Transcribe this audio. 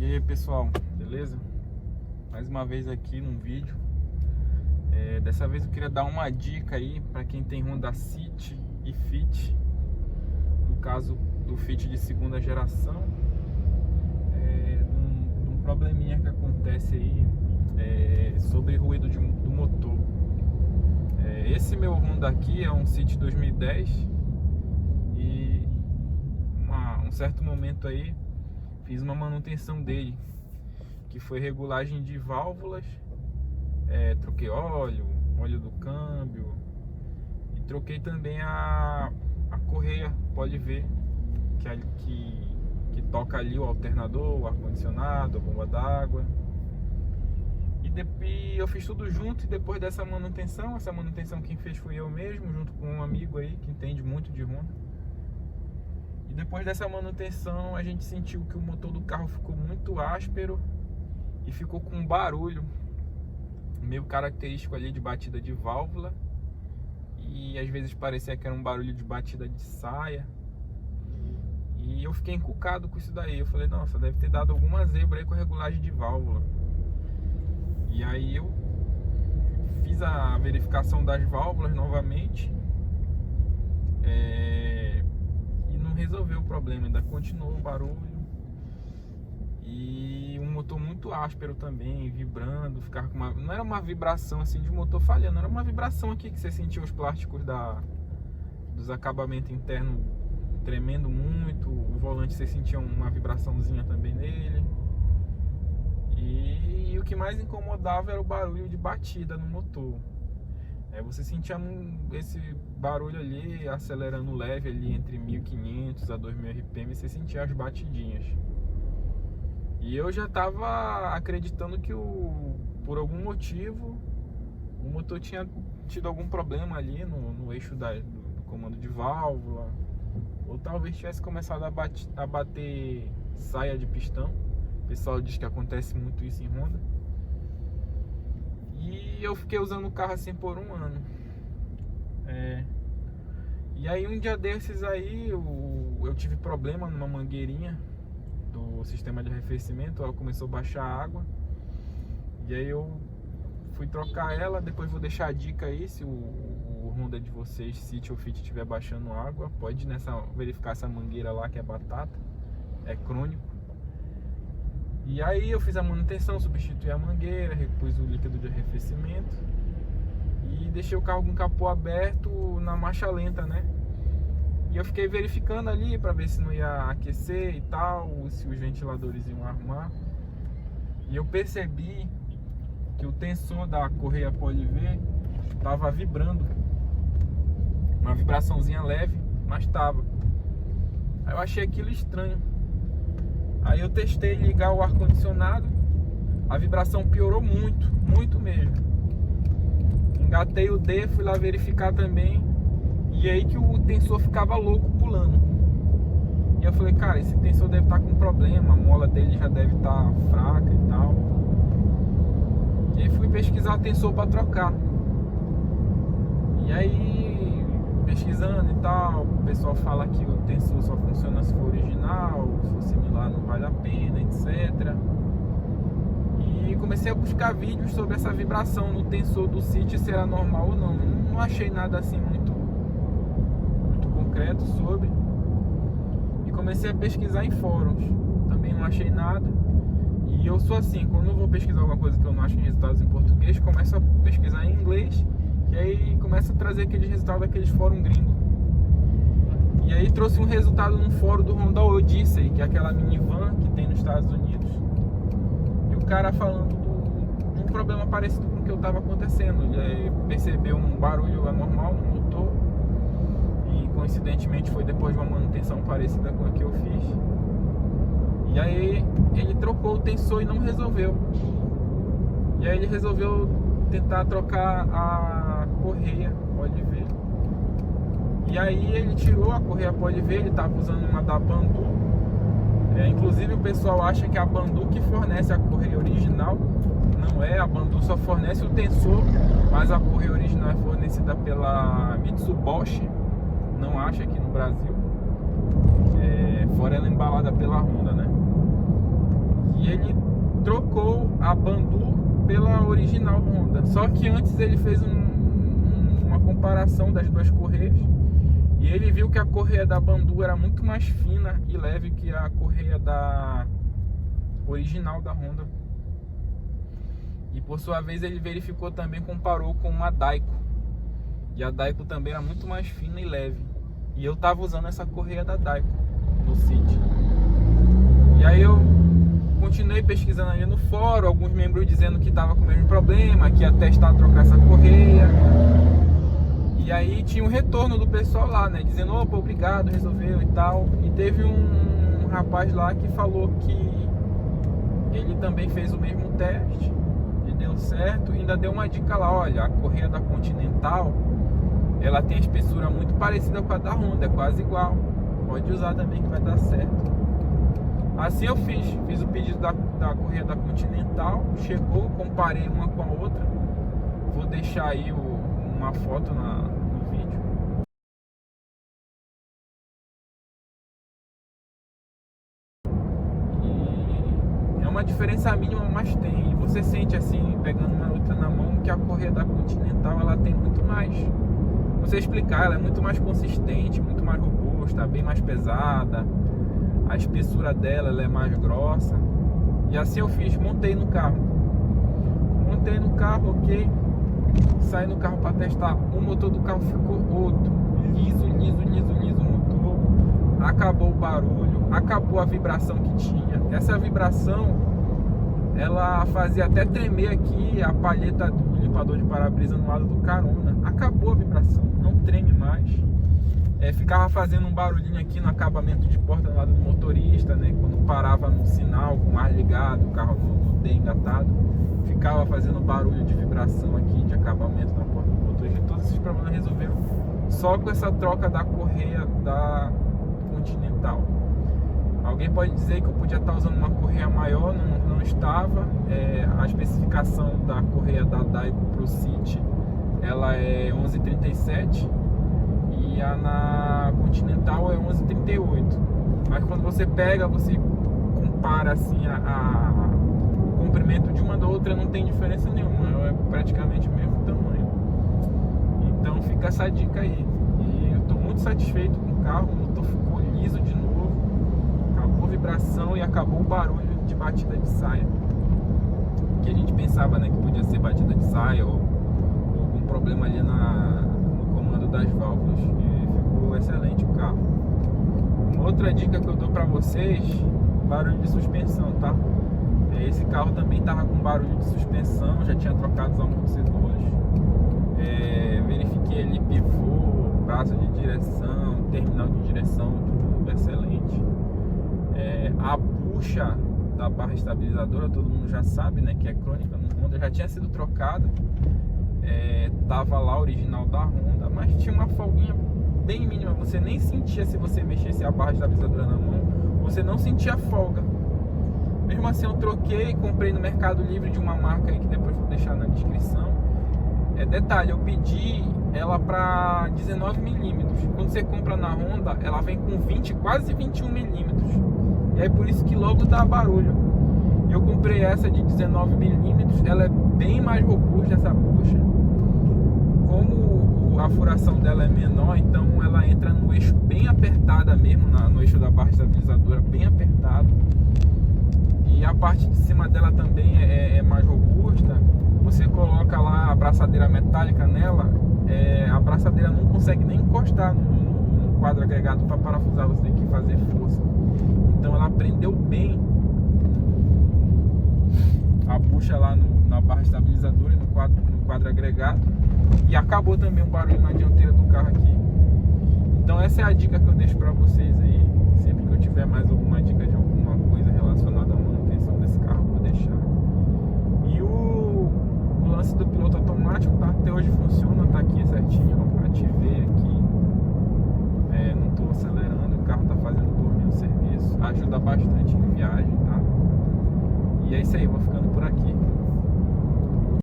E aí pessoal, beleza? Mais uma vez aqui num vídeo. Dessa vez eu queria dar uma dica aí para quem tem Honda City e Fit. No caso do Fit de segunda geração, um probleminha que acontece aí sobre ruído do motor. Esse meu Honda aqui é um City 2010 e um certo momento aí fiz uma manutenção dele, que foi regulagem de válvulas, troquei óleo do câmbio e troquei também a correia, pode ver, que toca ali o alternador, o ar-condicionado, a bomba d'água. E eu fiz tudo junto. E depois dessa manutenção, quem fez fui eu mesmo, junto com um amigo aí que entende muito de Honda. E depois dessa manutenção a gente sentiu que o motor do carro ficou muito áspero e ficou com um barulho meio característico ali de batida de válvula, e às vezes parecia que era um barulho de batida de saia. E eu fiquei encucado com isso daí. Eu falei, nossa, deve ter dado alguma zebra aí com a regulagem de válvula. E aí eu fiz a verificação das válvulas novamente, e não resolveu o problema, ainda continuou o barulho. E um motor muito áspero também, vibrando, ficar com não era uma vibração assim de motor falhando, era uma vibração aqui que você sentia os plásticos dos acabamentos internos tremendo muito, o volante você sentia uma vibraçãozinha também nele. E o que mais incomodava era o barulho de batida no motor. Você sentia esse barulho ali, acelerando leve ali entre 1500 a 2000 RPM, você sentia as batidinhas. E eu já estava acreditando que por algum motivo o motor tinha tido algum problema ali no eixo do comando de válvula, ou talvez tivesse começado a bater saia de pistão. O pessoal diz que acontece muito isso em Honda. E eu fiquei usando o carro assim por um ano. E aí um dia desses aí eu tive problema numa mangueirinha do sistema de arrefecimento. Ela começou a baixar água. E aí eu fui trocar ela. Depois vou deixar a dica aí, se o Honda de vocês, City ou Fit, estiver baixando água, pode verificar essa mangueira lá que é batata, é crônico. E aí eu fiz a manutenção, substituí a mangueira, repus o líquido de arrefecimento e deixei o carro com o capô aberto na marcha lenta, né? E eu fiquei verificando ali para ver se não ia aquecer e tal, se os ventiladores iam arrumar. E eu percebi que o tensor da correia PoliV estava vibrando, uma vibraçãozinha leve, mas estava. Aí eu achei aquilo estranho. Aí eu testei ligar o ar-condicionado, a vibração piorou muito, muito mesmo. Engatei o D, fui lá verificar também, e aí que o tensor ficava louco pulando. E eu falei, cara, esse tensor deve estar com problema, a mola dele já deve estar fraca e tal. E aí fui pesquisar tensor para trocar. E aí, pesquisando e tal, o pessoal fala que o tensor só funciona se for original, se for similar não vale a pena, etc. E comecei a buscar vídeos sobre essa vibração no tensor do City, se era normal ou não. Não achei nada assim muito concreto sobre. E comecei a pesquisar em fóruns, também não achei nada. E eu sou assim, quando eu vou pesquisar alguma coisa que eu não acho em resultados em português, começo a pesquisar em inglês, e aí começa a trazer aqueles resultados daqueles fóruns gringos. E aí trouxe um resultado num fórum do Honda Odyssey, que é aquela minivan que tem nos Estados Unidos. E o cara falando de um problema parecido com o que eu estava acontecendo. Ele percebeu um barulho anormal no motor, e coincidentemente foi depois de uma manutenção parecida com a que eu fiz. E aí ele trocou o tensor e não resolveu. E aí ele resolveu tentar trocar a correia, pode ver. E aí ele tirou a correia, pode ver, ele estava usando uma da Bandu. Inclusive o pessoal acha que a Bandu que fornece a correia original. Não é, a Bandu só fornece o tensor, mas a correia original é fornecida pela Mitsubishi. Não acha aqui no Brasil. Fora ela embalada pela Honda, né? E a Bandu pela original Honda. Só que antes ele fez uma comparação das duas correias e ele viu que a correia da Bandu era muito mais fina e leve que a correia da original da Honda. E por sua vez ele verificou também, comparou com uma Daico. E a Daico também era muito mais fina e leve. E eu tava usando essa correia da Daico no City. E aí eu continuei pesquisando ali no fórum, alguns membros dizendo que tava com o mesmo problema, que ia testar trocar essa correia. E aí tinha um retorno do pessoal lá, né, dizendo, opa, obrigado, resolveu e tal. E teve um rapaz lá que falou que ele também fez o mesmo teste e deu certo. E ainda deu uma dica lá, olha, a correia da Continental, ela tem a espessura muito parecida com a da Honda, é quase igual. Pode usar também que vai dar certo. Assim eu fiz o pedido da correia da Continental, chegou, comparei uma com a outra. Vou deixar aí uma foto no vídeo. E é uma diferença mínima, mas tem. E você sente assim, pegando uma outra na mão, que a correia da Continental ela tem muito mais. Você explicar, ela é muito mais consistente, muito mais robusta, bem mais pesada. A espessura dela ela é mais grossa. E assim eu fiz, montei no carro, ok. Saí no carro para testar. O motor do carro ficou outro, liso o motor. Acabou o barulho, acabou a vibração que tinha. Essa vibração ela fazia até tremer aqui a palheta do limpador de para-brisa no lado do carona. Acabou a vibração, não treme mais. Ficava fazendo um barulhinho aqui no acabamento de porta do lado do motorista, né? Quando parava no sinal com o ar ligado, o carro no D engatado, ficava fazendo barulho de vibração aqui de acabamento na porta do motorista. Todos esses problemas resolveram só com essa troca da correia da Continental. Alguém pode dizer que eu podia estar usando uma correia maior, não estava. A especificação da correia da Daico Pro City, ela é 1137 e a na Continental é 1138. Mas quando você pega, você compara assim o comprimento de uma da outra, não tem diferença nenhuma, é praticamente o mesmo tamanho. Então fica essa dica aí. E eu estou muito satisfeito com o carro, o motor ficou liso de novo, acabou a vibração e acabou o barulho de batida de saia, que a gente pensava, né, que podia ser batida de saia ou algum problema ali no comando das válvulas. E ficou excelente o carro. Uma outra dica que eu dou para vocês, barulho de suspensão, tá? Esse carro também estava com barulho de suspensão, já tinha trocado os amortecedores. Verifiquei ali pivô, braço de direção, terminal de direção, tudo excelente. A bucha da barra estabilizadora, todo mundo já sabe, né, que é crônica no Honda, já tinha sido trocada. Tava lá original da Honda, mas tinha uma folguinha bem mínima, você nem sentia. Se você mexesse a barra estabilizadora na mão, você não sentia folga. Mesmo assim eu troquei, comprei no Mercado Livre de uma marca aí que depois vou deixar na descrição. Detalhe, eu pedi ela para 19 mm. Quando você compra na Honda, ela vem com 20, quase 21 mm. E aí por isso que logo dá barulho. Eu comprei essa de 19 mm, ela é bem mais robusta, essa bucha. Como a furação dela é menor, então ela entra no eixo bem apertada mesmo, no eixo da barra estabilizadora, bem apertado. E a parte de cima dela também é mais robusta. Você coloca lá a braçadeira metálica nela, a braçadeira não consegue nem encostar no quadro agregado para parafusar, você tem que fazer força. Então ela prendeu bem a bucha lá na barra estabilizadora e no quadro agregado. E acabou também o barulho na dianteira do carro aqui. Então essa é a dica que eu deixo para vocês aí. Sempre que eu tiver mais alguma dica de alguma coisa relacionada à manutenção desse carro, eu vou deixar. E o lance do piloto automático, tá? Até hoje funciona.